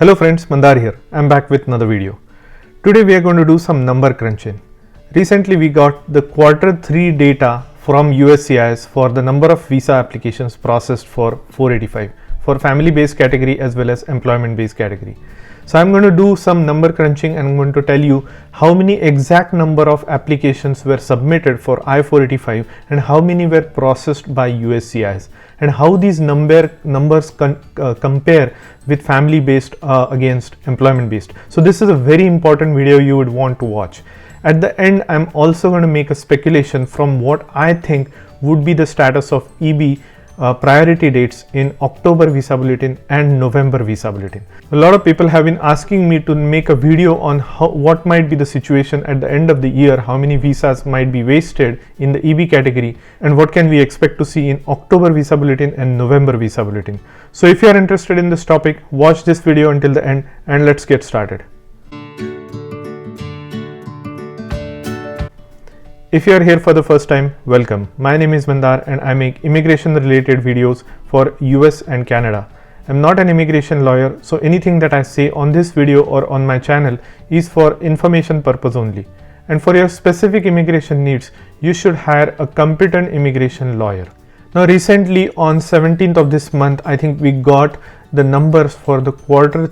Hello friends, Mandar here. I'm back with another video. Today we are going to do some number crunching. Recently we got the Q3 data from USCIS for the number of visa applications processed for 485 for family based category as well as employment based category. So I'm going to do some number crunching and I'm going to tell you how many exact number of applications were submitted for I-485 and how many were processed by USCIS and how these numbers compare with family based against employment based. So this is a very important video you would want to watch. At the end, I'm also going to make a speculation from what I think would be the status of EB priority dates in October visa bulletin and November visa bulletin. A lot of people have been asking me to make a video on what might be the situation at the end of the year, how many visas might be wasted in the EB category and what can we expect to see in October visa bulletin and November visa bulletin. So if you are interested in this topic, watch this video until the end and let's get started. If you are here for the first time, welcome. My name is Mandar and I make immigration related videos for US and Canada. I'm not an immigration lawyer, so anything that I say on this video or on my channel is for information purpose only. And for your specific immigration needs, you should hire a competent immigration lawyer. Now recently on 17th of this month, I think we got the numbers for the quarter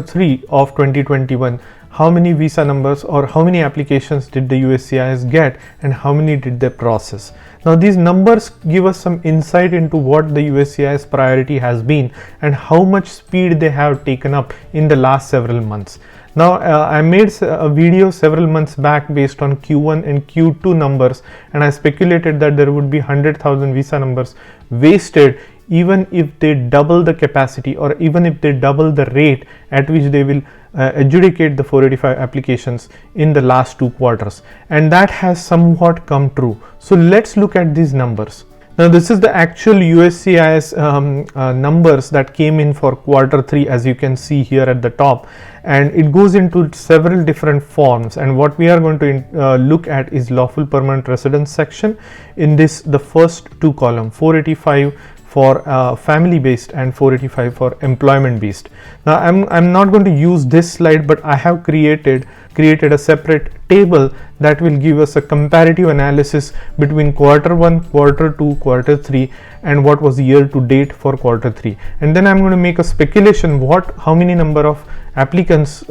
three of 2021. How many visa numbers or how many applications did the USCIS get and how many did they process. Now these numbers give us some insight into what the USCIS priority has been and how much speed they have taken up in the last several months. Now I made a video several months back based on Q1 and Q2 numbers and I speculated that there would be 100,000 visa numbers wasted even if they double the capacity or even if they double the rate at which they will adjudicate the 485 applications in the last 2 quarters, and that has somewhat come true. So let's look at these numbers. Now this is the actual USCIS numbers that came in for Q3, as you can see here at the top, and it goes into several different forms, and what we are going to look at is lawful permanent residence section. In this, the first 2 columns, 485 for family based and 485 for employment based. Now I'm not going to use this slide, but I have created a separate table that will give us a comparative analysis between Q1, Q2, Q3 and what was year to date for Q3. And then I'm going to make a speculation how many number of applications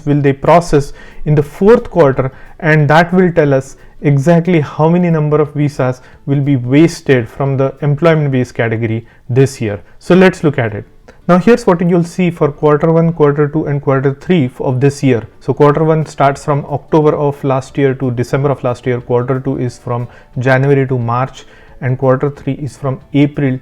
will they process in the 4th quarter, and that will tell us exactly how many number of visas will be wasted from the employment based category this year. So let's look at it. Now here's what you'll see for Q1, Q2 and Q3 of this year. So Q1 starts from October of last year to December of last year, Q2 is from January to March and Q3 is from April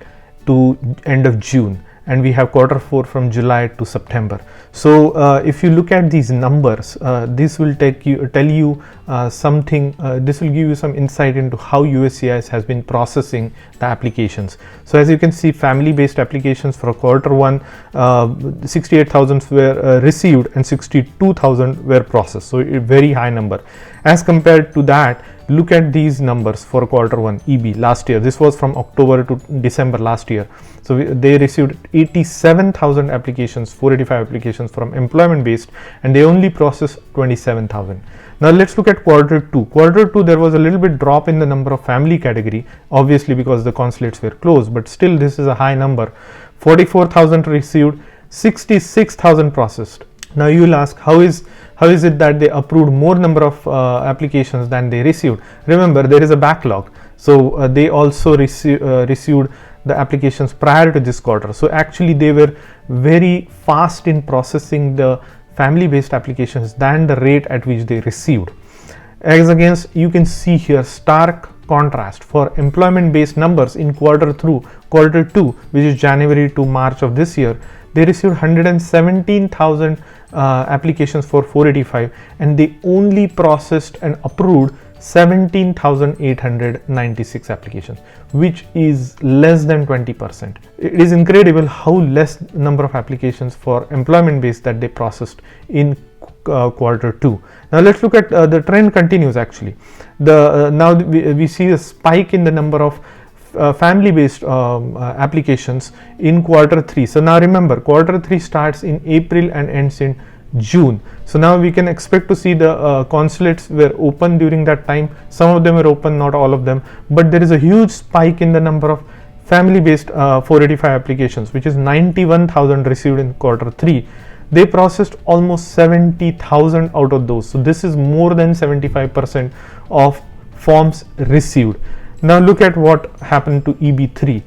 to end of June, and we have Q4 from July to September. So if you look at these numbers, this will tell you something. This will give you some insight into how USCIS has been processing the applications. So as you can see, family based applications for Q1, 68,000 were received and 62,000 were processed, so a very high number. As compared to that, look at these numbers for Q1 EB last year. This was from October to December last year. So they received 87,000 applications, 485 applications from employment based, and they only processed 27,000. Now let's look at Q2. Q2 there was a little bit drop in the number of family category, obviously because the consulates were closed, but still this is a high number. 44,000 received, 66,000 processed. Now you will ask, how is it that they approved more number of applications than they received? Remember, there is a backlog, so they also received the applications prior to this quarter. So actually they were very fast in processing the family based applications than the rate at which they received. As against, you can see here stark contrast for employment based numbers in Q2, which is January to March of this year. They received 117,000 applications for 485 and they only processed and approved 17,896 applications, which is less than 20%. It is incredible how less number of applications for employment based that they processed in Q2. Now let's look at the trend continues actually. Now we see a spike in the number of family based applications in quarter 3. So now remember, quarter 3 starts in April and ends in June. So now we can expect to see the consulates were open during that time. Some of them were open, not all of them, but there is a huge spike in the number of family based 485 applications, which is 91,000 received in quarter 3. They processed almost 70,000 out of those. So this is more than 75% of forms received. Now look at what happened to EB3.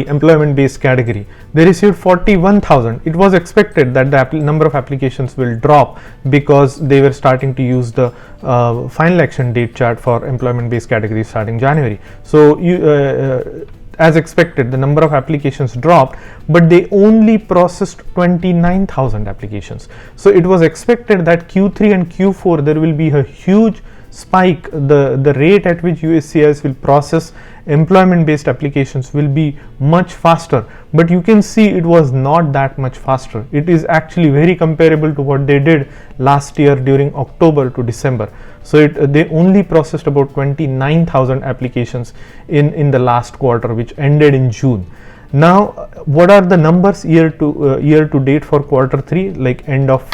Employment based category. They received 41,000. It was expected that the number of applications will drop because they were starting to use the final action date chart for employment based category starting January. So as expected, the number of applications dropped, but they only processed 29,000 applications. So it was expected that Q3 and Q4 there will be a huge spike. The rate at which USCIS will process employment based applications will be much faster, but you can see it was not that much faster. It is actually very comparable to what they did last year during October to December. So they only processed about 29,000 applications in the last quarter, which ended in June. Now what are the numbers year to date for quarter 3, like end of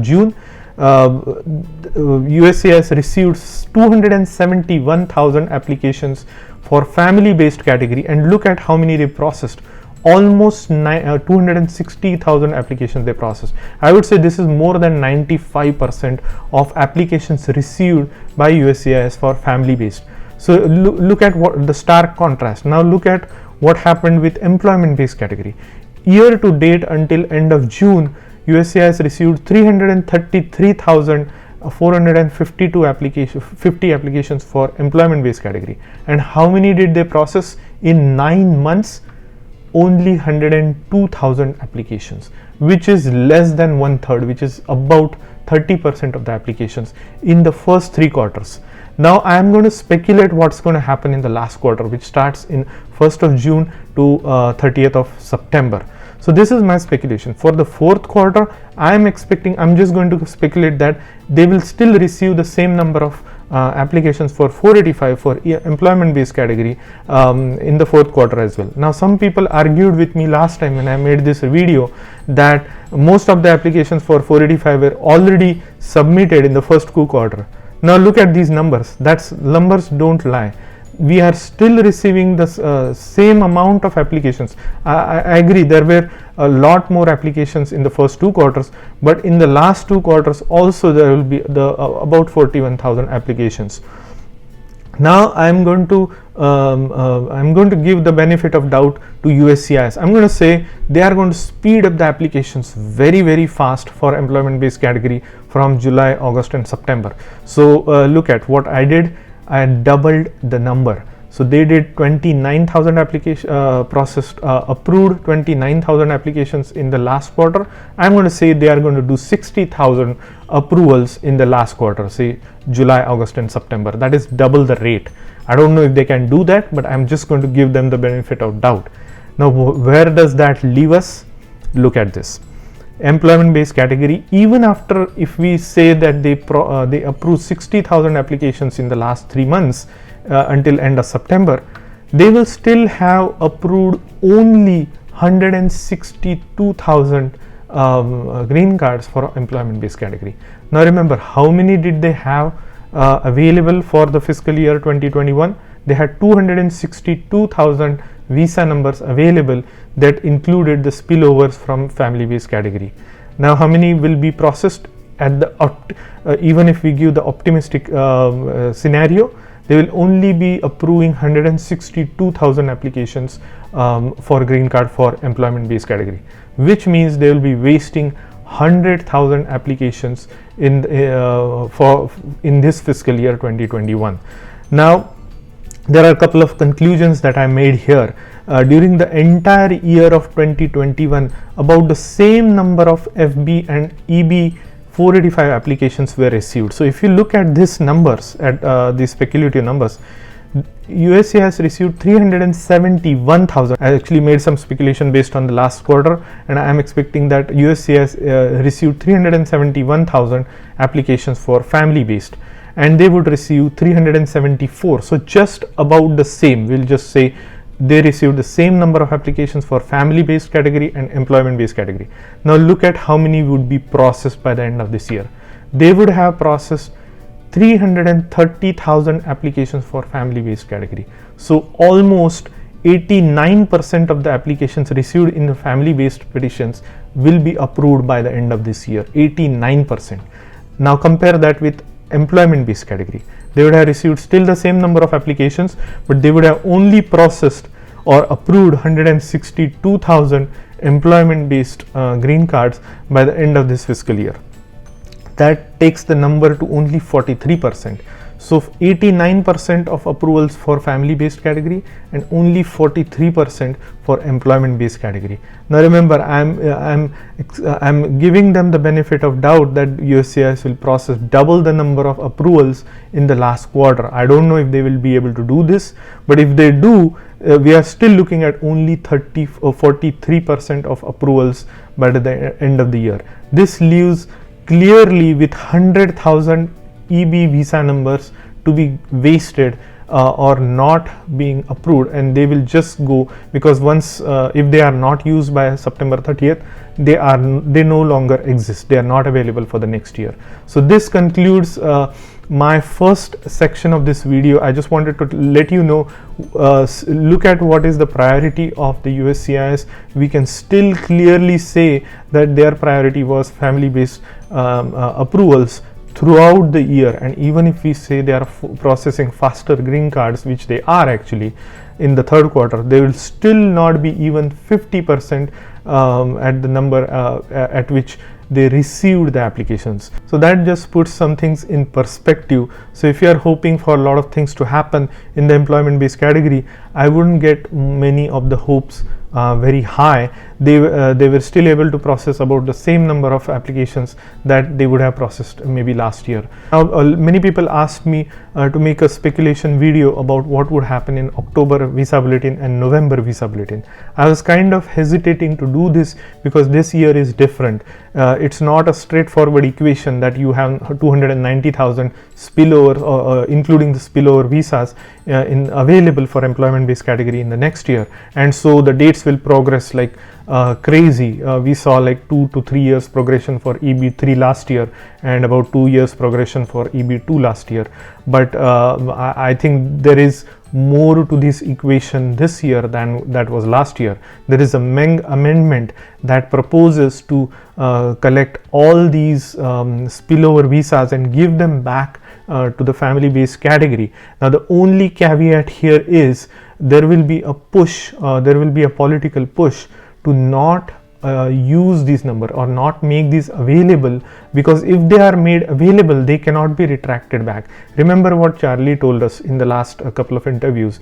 June? USCIS received 271,000 applications for family based category, and look at how many they processed. Almost 260,000 applications they processed. I would say this is more than 95% of applications received by USCIS for family based. So look at what the stark contrast. Now look at what happened with employment based category. Year to date until end of June, USCIS received 333,452 applications for employment based category. And how many did they process in 9 months? Only 102,000 applications, which is less than 1/3, which is about 30% of the applications in the first 3 quarters. Now I am going to speculate what's going to happen in the last quarter, which starts in 1st of June to 30th of September. So this is my speculation. For the 4th quarter, I'm just going to speculate that they will still receive the same number of applications for 485 for employment based category in the 4th quarter as well. Now some people argued with me last time when I made this video that most of the applications for 485 were already submitted in the first quarter. Now look at these numbers. Numbers don't lie. We are still receiving the same amount of applications. I agree there were a lot more applications in the first 2 quarters, but in the last 2 quarters also there will be about 41,000 applications. Now I'm going to give the benefit of doubt to USCIS. I'm going to say they are going to speed up the applications very, very fast for employment based category from July, August and September. So look at what I did. I doubled the number. So they did 29,000 approved 29,000 applications in the last quarter. I'm going to say they are going to do 60,000 approvals in the last quarter, say July, August and September. That is double the rate. I don't know if they can do that, but I'm just going to give them the benefit of doubt. Now where does that leave us? Look at this. Employment based category, even after, if we say that they approve 60,000 applications in the last 3 months until end of September, they will still have approved only 162,000 green cards for employment based category. Now remember, how many did they have available for the fiscal year 2021? They had 262,000 visa numbers available that included the spillovers from family based category. Now how many will be processed at the even if we give the optimistic scenario, they will only be approving 162,000 applications for green card for employment based category, which means they will be wasting 100,000 applications in this fiscal year 2021. Now there are a couple of conclusions that I made here. During the entire year of 2021, about the same number of FB and EB 485 applications were received. So if you look at these numbers, at the speculative numbers, USCIS has received 371,000. I actually made some speculation based on the last quarter, and I am expecting that USCIS has received 371,000 applications for family based. and they would receive 374. So just about the same. We'll just say they received the same number of applications for family based category and employment based category. Now look at how many would be processed by the end of this year. They would have processed 330,000 applications for family based category. So almost 89% of the applications received in the family based petitions will be approved by the end of this year. 89%. Now compare that with employment based category. They would have received still the same number of applications, but they would have only processed or approved 162,000 employment based green cards by the end of this fiscal year. That takes the number to only 43%. So 89% of approvals for family based category and only 43% for employment based category. Now remember, I'm giving them the benefit of doubt that USCIS will process double the number of approvals in the last quarter. I don't know if they will be able to do this, but if they do, we are still looking at only 43% of approvals by the end of the year. This leaves clearly with 100,000 EB visa numbers to be wasted or not being approved, and they will just go, because once if they are not used by September 30th, they no longer exist. They are not available for the next year. So this concludes my first section of this video. I just wanted to let you know, look at what is the priority of the USCIS. We can still clearly say that their priority was family based approvals throughout the year, and even if we say they are processing faster green cards, which they are actually in the third quarter, they will still not be even 50% at the number at which they received the applications. So that just puts some things in perspective. So if you are hoping for a lot of things to happen in the employment based category, I wouldn't get many of the hopes very high. They were still able to process about the same number of applications that they would have processed maybe last year. Now many people asked me to make a speculation video about what would happen in October visa bulletin and November visa bulletin. I was kind of hesitating to do this because this year is different. It's not a straightforward equation that you have 290,000 spillover, including the spillover visas available for employment based category in the next year, and so the dates will progress like crazy. We saw like 2 to 3 years progression for EB3 last year and about 2 years progression for EB2 last year. But I think there is more to this equation this year than that was last year. There is a Meng amendment that proposes to collect all these spillover visas and give them back to the family based category. Now the only caveat here is there will be a push, there will be a political push to not use these number or not make these available, because if they are made available, they cannot be retracted back. Remember what Charlie told us in the last couple of interviews.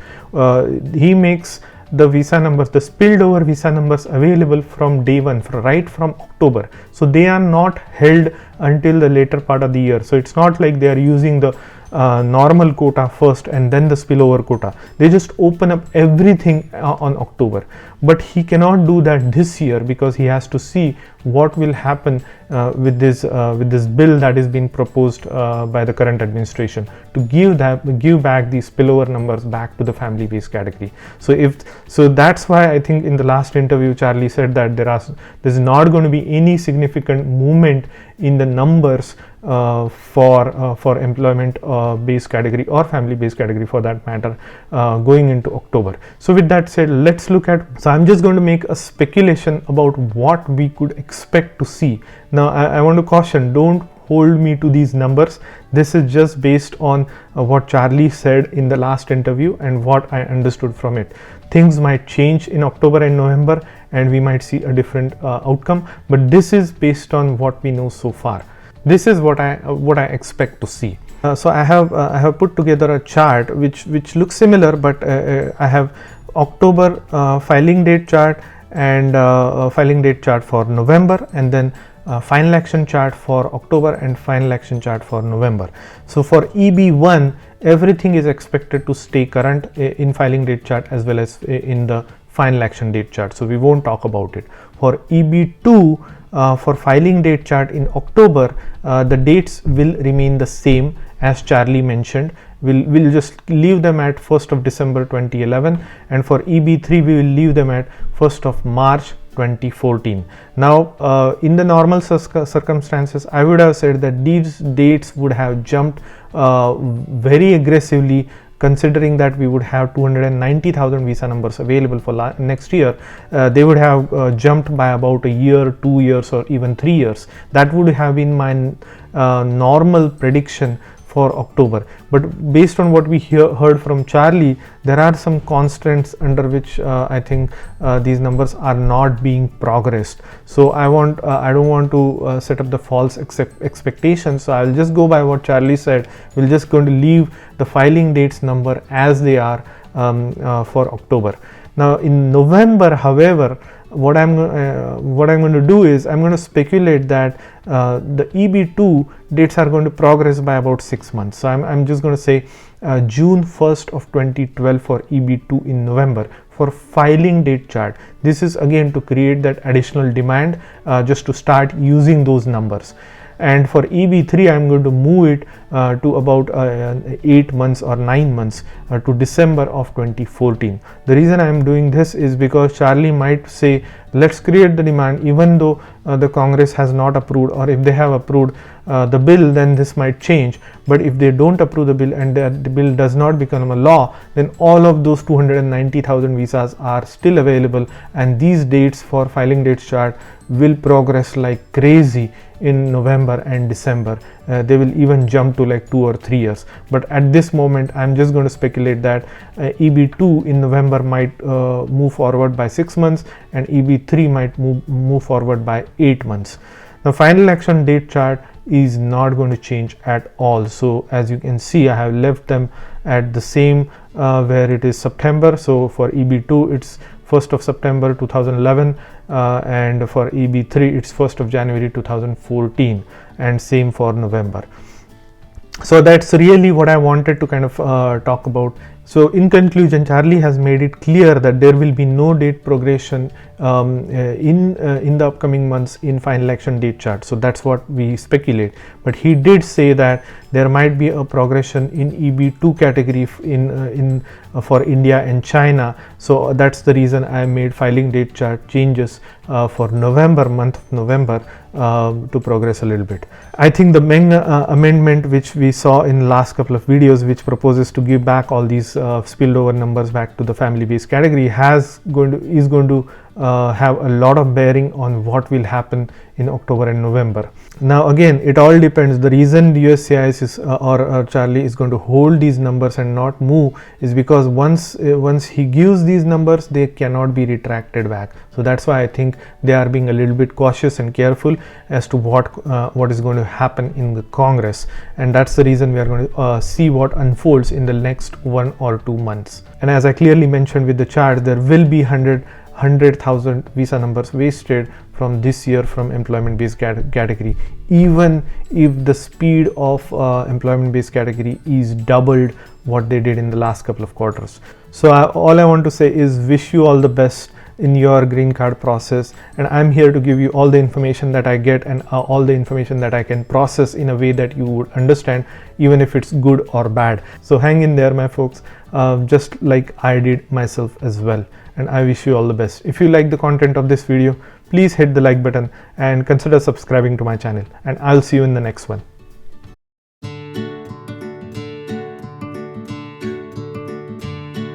He makes the visa numbers, the spilled over visa numbers available from day one, right from October. So they are not held until the later part of the year. So it's not like they are using the normal quota first and then the spillover quota. They just open up everything on October. But he cannot do that this year because he has to see what will happen with this bill that is being proposed by the current administration to give back these spillover numbers back to the family based category. So that's why I think in the last interview Charlie said that there's not going to be any significant movement in the numbers for employment based category or family based category for that matter going into October. So with that said, let's look at, so I'm just going to make a speculation about what we could expect to see. Now I want to caution, don't hold me to these numbers. This is just based on what Charlie said in the last interview and what I understood from it. Things might change in October and November and we might see a different outcome, but this is based on what we know so far. This is what I expect to see. So I have put together a chart which looks similar, but I have October filing date chart and filing date chart for November, and then final action chart for October and final action chart for November. So for EB1, everything is expected to stay current in filing date chart as well as in the final action date chart, so we won't talk about it. For EB2, for filing date chart in October, the dates will remain the same as Charlie mentioned. We'll just leave them at 1st of December 2011, and for EB3 we will leave them at 1st of March 2014. Now, in the normal circumstances, I would have said that these dates would have jumped very aggressively, considering that we would have 290,000 visa numbers available for next year. They would have jumped by about a year, 2 years, or even 3 years. That would have been my normal prediction for October, but based on what we heard from Charlie, there are some constraints under which I think these numbers are not being progressed. So I don't want to set up the false expectations, so I'll just go by what Charlie said. We're just going to leave the filing dates number as they are for October. Now in November, however, what I'm going to do is I'm going to speculate that the EB2 dates are going to progress by about 6 months. So I'm just going to say June 1st of 2012 for EB2 in November for filing date chart. This is again to create that additional demand, just to start using those numbers. And for EB3, I'm going to move it to about 8 months or 9 months to December of 2014. The reason I'm doing this is because Charlie might say, let's create the demand even though the Congress has not approved, or if they have approved the bill, then this might change. But if they don't approve the bill and the bill does not become a law, then all of those 290,000 visas are still available, and these dates for filing dates chart will progress like crazy in November and December. They will even jump to like 2 or 3 years. But at this moment, I'm just going to speculate that EB2 in November might move forward by 6 months, and EB3 might move forward by 8 months. The final action date chart is not going to change at all. So as you can see, I have left them at the same where it is September. So for EB2, it's 1st of September 2011, and for EB3 it's 1st of January 2014, and same for November. So that's really what I wanted to kind of talk about. So in conclusion, Charlie has made it clear that there will be no date progression in the upcoming months in final action date chart. So that's what we speculate. But he did say that there might be a progression in EB2 category for India and China. So that's the reason I made filing date chart changes for November, month of November, to progress a little bit. I think the Meng amendment which we saw in last couple of videos, which proposes to give back all these spilled over numbers back to the family based category, is going to have a lot of bearing on what will happen in October and November. Now again, it all depends. The reason USCIS is, or Charlie is going to hold these numbers and not move is because once he gives these numbers, they cannot be retracted back. So that's why I think they are being a little bit cautious and careful as to what is going to happen in the Congress, and that's the reason we are going to see what unfolds in the next 1 or 2 months. And as I clearly mentioned with the chart, there will be 100,000 visa numbers wasted from this year from employment based category, even if the speed of employment based category is doubled what they did in the last couple of quarters. So all I want to say is wish you all the best in your green card process, and I'm here to give you all the information that I get and all the information that I can process in a way that you would understand, even if it's good or bad. So hang in there, my folks, just like I did myself as well, and I wish you all the best. If you like the content of this video, please hit the like button and consider subscribing to my channel, and I'll see you in the next one.